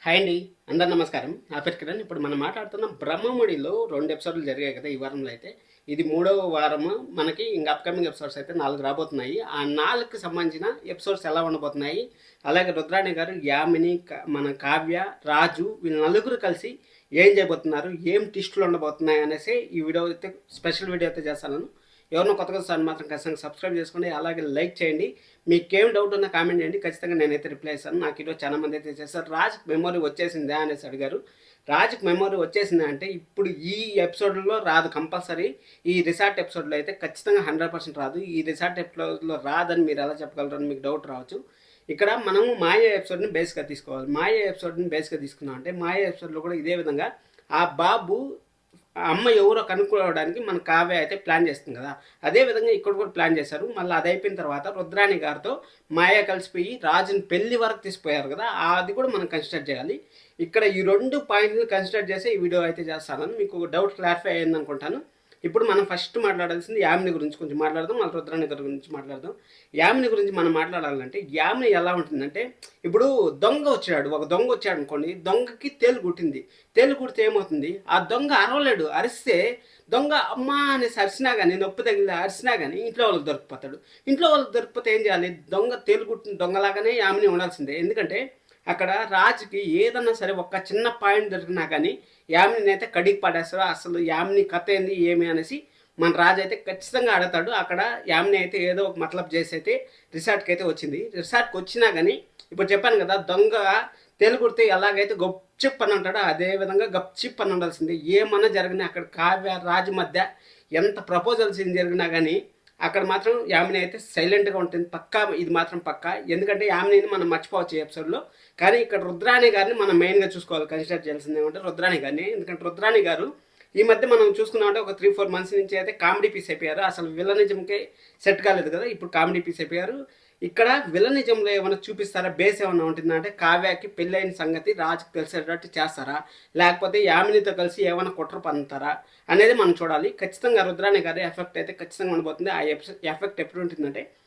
Hi అండి. అందరు నమస్కారం. నా పేరు కిరణ్. ఇప్పుడు మనం మాట్లాడుతున్నాం బ్రహ్మముడిలో 2 ఎపిసోడ్‌లు జరిగాయి కదా! ఈ వారంలో అయితే. ఇది మూడవ వారము. మనకి ఇంక అప్‌కమింగ్ ఎపిసోడ్స్ అయితే 4 రాబోతున్నాయి. ఆ 4కి సంబంధించిన ఎపిసోడ్స్ ఎలా ఉండబోతున్నాయి, అలాగే రుద్రాణి గారు, యామిని, మన కావ్య, రాజు వీళ్ళు నలుగురు కలిసి ఏం చేయబోతున్నారు, ఏం ట్విస్టులు ఉండబోతున్నాయి అనేసి ఈ వీడియో అయితే స్పెషల్ వీడియో అయితే చేస్తాను. ఎవరినో కొత్తగా చూస్తాను మాత్రం ఖచ్చితంగా సబ్స్క్రైబ్ చేసుకోండి, అలాగే లైక్ చేయండి. మీకేం డౌట్ ఉన్నా కామెంట్ చేయండి, ఖచ్చితంగా నేనైతే రిప్లై ఇస్తాను. నాకు ఈరోజు చాలా మంది అయితే చేస్తారు, రాజ్కి మెమొరీ వచ్చేసిందా అనేసి అడిగారు. రాజ్కి మెమొరీ వచ్చేసిందా అంటే ఇప్పుడు ఈ ఎపిసోడ్లో రాదు కంపల్సరీ. ఈ రిసార్ట్ ఎపిసోడ్లో అయితే ఖచ్చితంగా 100% రాదు. ఈ రిసార్ట్ ఎపిసోడ్లో రాదని మీరు ఎలా చెప్పగలరు అని మీకు డౌట్ రావచ్చు. ఇక్కడ మనము మాయ ఎపిసోడ్ని బేస్గా తీసుకోవాలి. మాయ ఎపిసోడ్ని బేస్గా తీసుకున్నాం అంటే మాయ ఎపిసోడ్లో కూడా ఇదే విధంగా ఆ బాబు అమ్మ ఎవరో కనుక్కోవడానికి మన కావ్య అయితే ప్లాన్ చేస్తుంది కదా, అదే విధంగా ఇక్కడ కూడా ప్లాన్ చేశారు. మళ్ళీ అది అయిపోయిన తర్వాత రుద్రాణి గారితో మాయ కలిసిపోయి రాజుని పెళ్లి వరకు తీసిపోయారు కదా, అది కూడా మనం కన్సిడర్ చేయాలి. ఇక్కడ ఈ 2 పాయింట్లు కన్సిడర్ చేసి ఈ వీడియో అయితే చేస్తాను. మీకు డౌట్ క్లారిఫై అయ్యింది అనుకుంటాను. ఇప్పుడు మనం ఫస్ట్ మాట్లాడాల్సింది యామిని గురించి కొంచెం మాట్లాడదాం, మళ్ళీ రుద్రాణి గారి గురించి మాట్లాడదాం. యామిని గురించి మనం మాట్లాడాలంటే యామిని ఎలా ఉంటుందంటే, ఇప్పుడు ఒక దొంగ వచ్చాడు అనుకోండి, దొంగకి తేలు కుట్టింది. తేలు కుడితే ఏమవుతుంది, ఆ దొంగ అరవలేడు. అరిస్తే దొంగ అమ్మా అనేసి అరిసినా కానీ, నొప్పి తగిలి అరిసినా కానీ ఇంట్లో వాళ్ళకి దొరికిపోతాడు. ఇంట్లో వాళ్ళకి దొరికిపోతే ఏం చేయాలి, దొంగ తేలు కుట్టిన దొంగలాగానే యామిని ఉండాల్సిందే. ఎందుకంటే అక్కడ రాజుకి ఏదన్నా సరే ఒక్క చిన్న పాయింట్ దొరికినా కానీ యామిని అయితే కడిగి పడేస్తారు. అసలు యామిని కథ ఏంది ఏమి అనేసి మన రాజు అయితే ఖచ్చితంగా అడతాడు. అక్కడ యామిని అయితే ఏదో ఒక మతలబ్ చేసి అయితే రిసార్ట్కి అయితే వచ్చింది. రిసార్ట్కి వచ్చినా కానీ ఇప్పుడు చెప్పాను కదా, దొంగ తెలుగుడితే ఎలాగైతే గప్చిప్ అని అంటాడో అదే విధంగా గప్చిప్ అని ఉండాల్సింది. ఏమన్నా జరిగినా అక్కడ కావ్య రాజు మధ్య ఎంత ప్రపోజల్స్ ఏం జరిగినా కానీ అక్కడ మాత్రం యామిని అయితే సైలెంట్గా ఉంటుంది. పక్కా ఇది మాత్రం పక్కా. ఎందుకంటే యామినిని మనం మర్చిపోవచ్చు ఈ ఎపిసోడ్లో. కానీ ఇక్కడ రుద్రాణి గారిని మనం మెయిన్గా చూసుకోవాలి, కన్సిడర్ చేయాల్సింది ఏమంటే రుద్రాణి గారిని. ఎందుకంటే రుద్రాణి గారు ఈ మధ్య మనం చూసుకున్నామంటే ఒక 3-4 మంత్స్ నుంచి అయితే కామెడీ పీస్ అయిపోయారు. అసలు విలనిజంకే సెట్ కాలేదు కదా, ఇప్పుడు కామెడీ పీస్ అయిపోయారు. ఇక్కడ విలనిజంలో ఏమైనా చూపిస్తారా, బేస్ ఏమైనా ఉంటుందా అంటే కావ్యకి పెళ్ళైన సంగతి రాజుకి తెలిసేటట్టు చేస్తారా, లేకపోతే యామినితో కలిసి ఏమైనా కుట్ర పన్నుతారా అనేది మనం చూడాలి. ఖచ్చితంగా రుద్రాణి గారి ఎఫెక్ట్ అయితే ఖచ్చితంగా ఉండబోతుంది. ఆ ఎఫెక్ట్ ఎప్పుడు ఉంటుందంటే